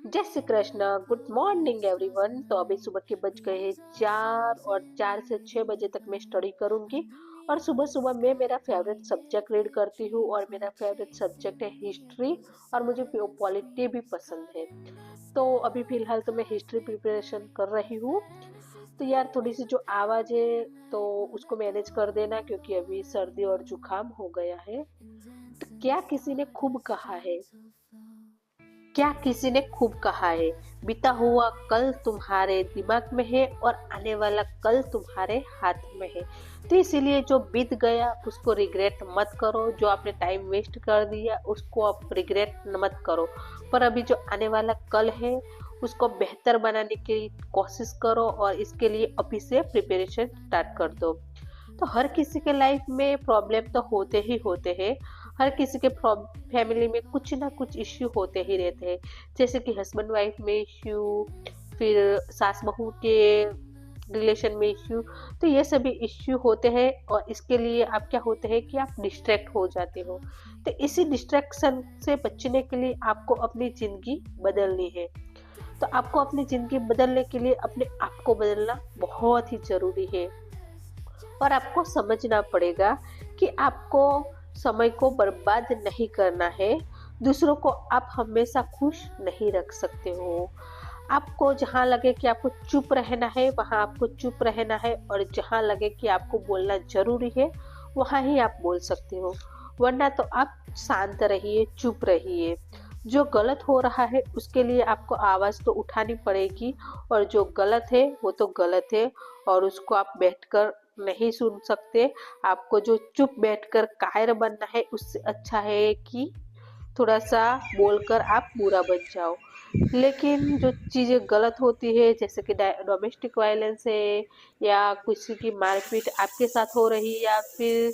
जय Shri Krishna. Good morning everyone. तो अभी सुबह के बज गए हैं 4 और 4 से 6 बजे तक मैं स्टडी करूंगी। और सुबह सुबह मैं मेरा फेवरेट सब्जेक्ट रीड करती हूँ और मेरा फेवरेट सब्जेक्ट है हिस्ट्री। और मुझे पॉलिटी भी पसंद है। तो अभी फिलहाल तो मैं हिस्ट्री प्रिपरेशन कर रही हूँ। तो यार थोड़ी सी जो आवाज है तो उसको मैनेज कर देना, क्योंकि अभी सर्दी और जुकाम हो गया है। तो क्या किसी ने खूब कहा है, बीता हुआ कल तुम्हारे दिमाग में है और आने वाला कल तुम्हारे हाथ में है। तो इसीलिए जो बीत गया उसको रिग्रेट मत करो, जो आपने टाइम वेस्ट कर दिया उसको आप रिग्रेट मत करो। पर अभी जो आने वाला कल है उसको बेहतर बनाने की कोशिश करो और इसके लिए अभी से प्रिपरेशन स्टार्ट कर दो। तो हर किसी के लाइफ में प्रॉब्लम तो होते ही होते हैं। हर किसी के फैमिली में कुछ ना कुछ इश्यू होते ही रहते हैं। जैसे कि हस्बैंड वाइफ में इश्यू, फिर सास बहू के रिलेशन में इश्यू। तो ये सभी इश्यू होते हैं और इसके लिए आप क्या होते हैं कि आप डिस्ट्रैक्ट हो जाते हो। तो इसी डिस्ट्रैक्शन से बचने के लिए आपको अपनी जिंदगी बदलनी है। तो आपको अपनी जिंदगी बदलने के लिए अपने आप को बदलना बहुत ही जरूरी है। और आपको समझना पड़ेगा कि आपको समय को बर्बाद नहीं करना है। दूसरों को आप हमेशा खुश नहीं रख सकते हो। आपको जहाँ लगे कि आपको चुप रहना है वहाँ आपको चुप रहना है, और जहाँ लगे कि आपको बोलना जरूरी है वहाँ ही आप बोल सकते हो। वरना तो आप शांत रहिए, चुप रहिए। जो गलत हो रहा है उसके लिए आपको आवाज तो उठानी पड़ेगी, और जो गलत है वो तो गलत है और उसको आप बैठकर नहीं सुन सकते। आपको जो चुप बैठकर कायर बनना है उससे अच्छा है कि थोड़ा सा बोलकर आप बुरा बन जाओ। लेकिन जो चीजें गलत होती है जैसे कि डोमेस्टिक वायलेंस है, या किसी की मारपीट आपके साथ हो रही है, या फिर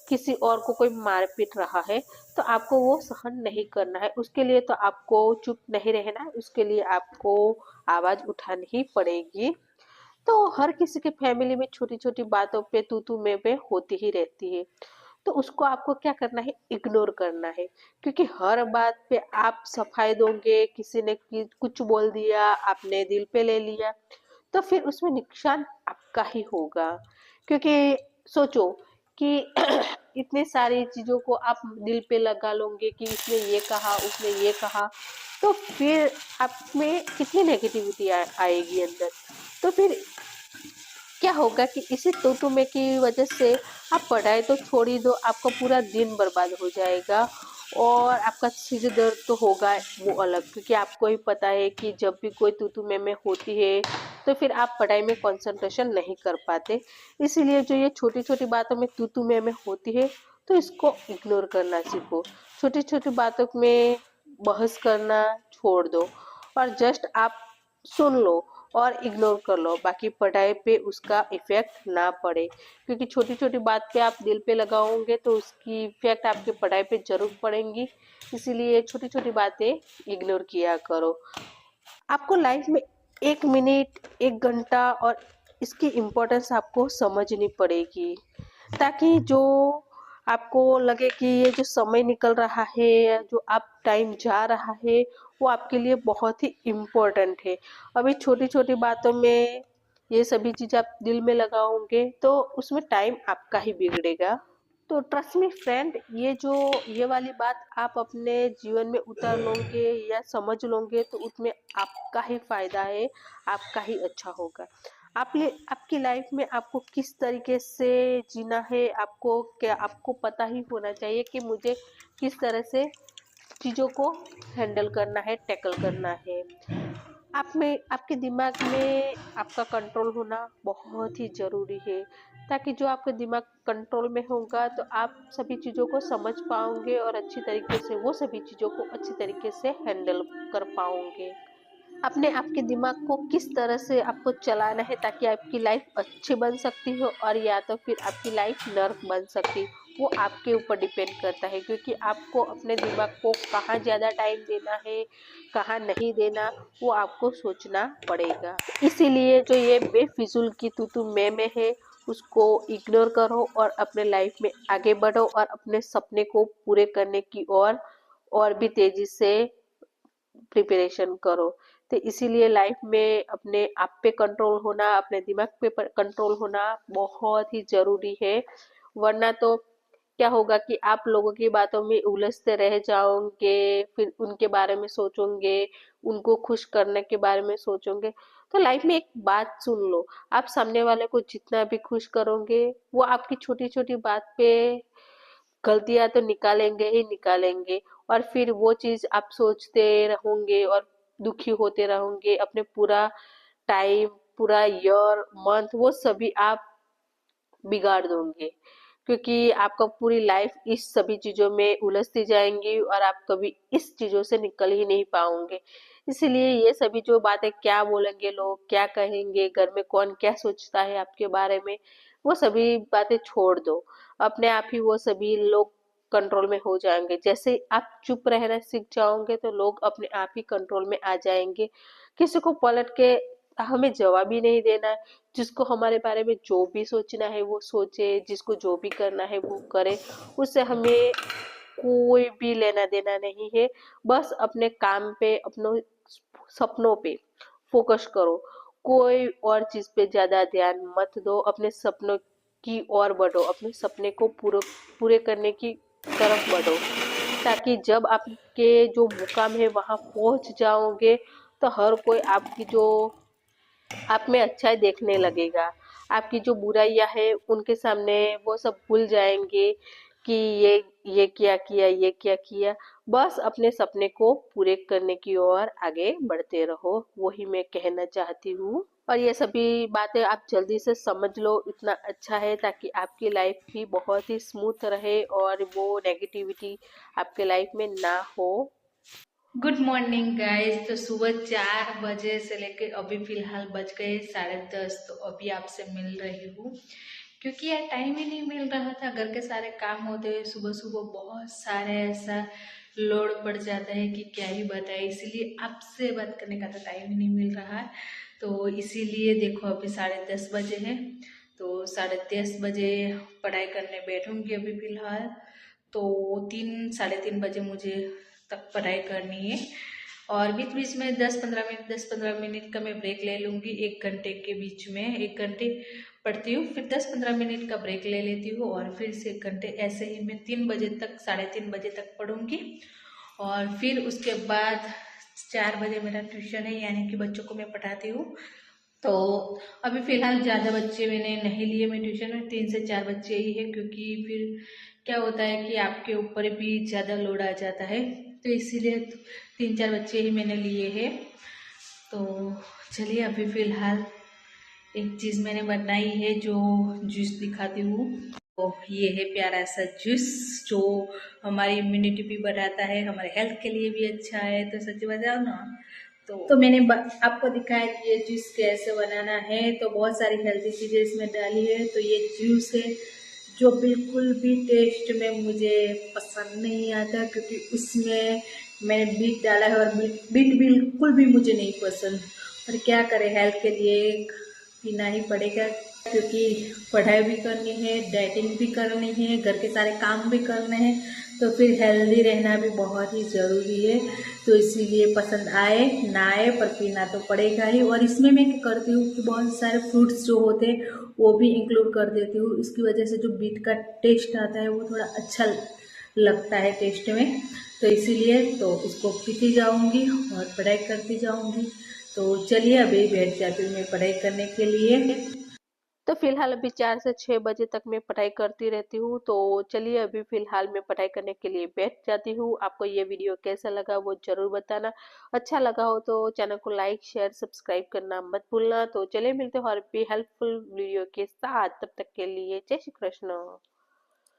किसी और को कोई मारपीट रहा है, तो आपको वो सहन नहीं करना है। उसके लिए तो आपको चुप नहीं रहना है, उसके लिए आपको आवाज उठानी ही पड़ेगी। तो हर किसी के फैमिली में छोटी छोटी बातों पे तू तू मैं मैं होती ही रहती है। तो उसको आपको क्या करना है, इग्नोर करना है। क्योंकि हर बात पे आप सफाई दोगे, किसी ने कुछ बोल दिया आपने दिल पे ले लिया, तो फिर उसमें नुकसान आपका ही होगा। क्योंकि सोचो कि इतने सारी चीजों को आप दिल पे लगा लोगे कि इसने ये कहा उसने ये कहा, तो फिर आप में कितनी नेगेटिविटी आएगी अंदर। तो फिर क्या होगा कि इसी तू में की वजह से आप पढ़ाई तो छोड़ ही दो, आपका पूरा दिन बर्बाद हो जाएगा। और आपका सिर दर्द तो होगा वो अलग, क्योंकि आपको ही पता है कि जब भी कोई तू में होती है तो फिर आप पढ़ाई में कंसंट्रेशन नहीं कर पाते। इसीलिए जो ये छोटी छोटी बातों में तू में होती है तो इसको इग्नोर करना सीखो। छोटी छोटी बातों में बहस करना छोड़ दो और जस्ट आप सुन लो और इग्नोर कर लो, बाकी पढ़ाई पे उसका इफेक्ट ना पड़े। क्योंकि छोटी छोटी बात पे आप दिल पे लगाओगे तो उसकी इफेक्ट आपके पढ़ाई पे जरूर पड़ेंगी। इसीलिए छोटी छोटी बातें इग्नोर किया करो। आपको लाइफ में 1 मिनट 1 घंटा और इसकी इम्पोर्टेंस आपको समझनी पड़ेगी, ताकि जो आपको लगे कि ये जो समय निकल रहा है या जो आप टाइम जा रहा है वो आपके लिए बहुत ही इम्पोर्टेंट है। अभी छोटी छोटी बातों में ये सभी चीज आप दिल में लगाओगे तो उसमें टाइम आपका ही बिगड़ेगा। तो ट्रस्ट मी फ्रेंड, ये वाली बात आप अपने जीवन में उतार लोगे या समझ लोगे तो उसमें आपका ही फायदा है, आपका ही अच्छा होगा। आपकी लाइफ में आपको किस तरीके से जीना है, आपको पता ही होना चाहिए कि मुझे किस तरह से चीजों को हैंडल करना है, टैकल करना है। आप में आपके दिमाग में आपका कंट्रोल होना बहुत ही जरूरी है, ताकि जो आपका दिमाग कंट्रोल में होगा तो आप सभी चीज़ों को समझ पाओगे और अच्छी तरीके से वो सभी चीज़ों को अच्छी तरीके से हैंडल कर पाओगे। अपने आपके दिमाग को किस तरह से आपको चलाना है ताकि आपकी लाइफ अच्छी बन सकती हो, और या तो फिर आपकी लाइफ नर्क बन सकती, वो आपके ऊपर डिपेंड करता है। क्योंकि आपको अपने दिमाग को कहाँ ज़्यादा टाइम देना है, कहाँ नहीं देना, वो आपको सोचना पड़ेगा। इसीलिए जो ये बेफिजूल की तू मैं है उसको इग्नोर करो और अपने लाइफ में आगे बढ़ो और अपने सपने को पूरे करने की और भी तेजी से प्रिपरेशन करो। तो इसीलिए लाइफ में अपने आप पे कंट्रोल होना, अपने दिमाग पे कंट्रोल होना बहुत ही जरूरी है। वरना तो क्या होगा कि आप लोगों की बातों में उलझते रह जाओगे, फिर उनके बारे में सोचोगे, उनको खुश करने के बारे में सोचोगे। तो लाइफ में एक बात सुन लो, आप सामने वाले को जितना भी खुश करोगे, वो आपकी छोटी छोटी बात पे गलतियां तो निकालेंगे ही निकालेंगे, और फिर वो चीज आप सोचते रहोगे और दुखी होते रहोगे। अपने पूरा टाइम, पूरा ईयर, मंथ, वो सभी आप बिगाड़ दोगे, क्योंकि आपका पूरी लाइफ इस सभी चीजों में उलझती जाएंगी और आप कभी इस चीजों से निकल ही नहीं पाओगे। इसलिए ये सभी जो बातें, क्या बोलेंगे लोग, क्या कहेंगे, घर में कौन क्या सोचता है आपके बारे में, वो सभी बातें छोड़ दो। अपने आप ही वो सभी लोग कंट्रोल में हो जाएंगे। जैसे आप चुप रहना सीख जाओगे तो लोग अपने आप ही कंट्रोल में आ जाएंगे। किसी को पलट के हमें जवाब ही नहीं देना है। जिसको हमारे बारे में जो भी सोचना है वो सोचे, जिसको जो भी करना है वो करे, उससे हमें कोई भी लेना देना नहीं है। बस अपने काम पे, अपनों सपनों पे फोकस करो। कोई और चीज पे ज्यादा ध्यान मत दो, अपने सपनों की ओर बढ़ो, अपने सपने को पूरे पूरे करने की तरफ बढ़ो, ताकि जब आपके जो मुकाम है वहां पहुंच जाओगे तो हर कोई आपकी जो आप में अच्छाई देखने लगेगा। आपकी जो बुराइयां है उनके सामने वो सब भूल जाएंगे कि ये क्या किया, ये क्या किया। बस अपने सपने को पूरे करने की ओर आगे बढ़ते रहो, वही मैं कहना चाहती हूँ। और ये सभी बातें आप जल्दी से समझ लो, इतना अच्छा है, ताकि आपकी लाइफ भी बहुत ही स्मूथ रहे और वो नेगेटिविटी आपके लाइफ में ना हो। Good morning guys. तो सुबह 4 बजे से लेकर अभी फिलहाल बज गए 10:30। तो अभी आपसे मिल रही हूँ क्योंकि यार टाइम ही नहीं मिल रहा था। घर के सारे काम होते हुए सुबह सुबह बहुत सारे ऐसा लोड पड़ जाता है कि क्या ही बताए। इसीलिए आपसे बात करने का तो टाइम ही नहीं मिल रहा है। तो इसीलिए देखो अभी 10:30 बजे हैं। तो 10:30 बजे पढ़ाई करने बैठूंगी अभी फिलहाल। तो 3 साढ़े 3 बजे मुझे तक पढ़ाई करनी है। और बीच बीच में 10-15 मिनट का मैं ब्रेक ले लूँगी। 1 घंटे के बीच में 1 घंटे पढ़ती हूँ, फिर 10-15 मिनट का ब्रेक ले लेती हूँ और फिर से 1 घंटे ऐसे ही मैं 3 बजे तक, 3:30 बजे तक पढ़ूँगी। और फिर उसके बाद 4 बजे मेरा ट्यूशन है, यानी कि बच्चों को मैं पढ़ाती हूँ। तो अभी फिलहाल ज़्यादा बच्चे मैंने नहीं लिए, मैं ट्यूशन में 3 से 4 बच्चे ही है, क्योंकि फिर क्या होता है कि आपके ऊपर भी ज़्यादा लोड आ जाता है। तो इसीलिए 3-4 बच्चे ही मैंने लिए हैं। तो चलिए अभी फ़िलहाल एक चीज़ मैंने बनाई है जो जूस दिखाती हूँ। तो ये है प्यारा सा जूस जो हमारी इम्यूनिटी भी बढ़ाता है, हमारे हेल्थ के लिए भी अच्छा है। तो सच बताओ ना, तो मैंने आपको दिखाया कि ये जूस कैसे बनाना है। तो बहुत सारी हेल्दी चीज़ें इसमें डाली है। तो ये जूस है जो बिल्कुल भी टेस्ट में मुझे पसंद नहीं आता, क्योंकि उसमें मैंने बीट डाला है और बीट बिल्कुल भी मुझे नहीं पसंद। और क्या करें, हेल्थ के लिए पीना ही पड़ेगा, क्योंकि पढ़ाई भी करनी है, डाइटिंग भी करनी है, घर के सारे काम भी करने हैं। तो फिर हेल्दी रहना भी बहुत ही ज़रूरी है। तो इसीलिए पसंद आए ना आए पर पीना तो पड़ेगा ही। और इसमें मैं क्या करती हूँ कि बहुत सारे फ्रूट्स जो होते हैं वो भी इंक्लूड कर देती हूँ। इसकी वजह से जो बीट का टेस्ट आता है वो थोड़ा अच्छा लगता है टेस्ट में। तो इसीलिए तो इसको पीती जाऊँगी और पढ़ाई करती जाऊँगी। तो चलिए अभी बैठ जाती हूँ मैं पढ़ाई करने के लिए। तो फिलहाल अभी 4 से 6 बजे तक मैं पढ़ाई करती रहती हूँ। तो चलिए अभी फिलहाल मैं पढ़ाई करने के लिए बैठ जाती हूँ। आपको ये वीडियो कैसा लगा वो जरूर बताना। अच्छा लगा हो तो चैनल को लाइक, शेयर, सब्सक्राइब करना मत भूलना। तो चलिए मिलते हैं और भी हेल्पफुल वीडियो के साथ। तब तक के लिए जय श्री कृष्ण।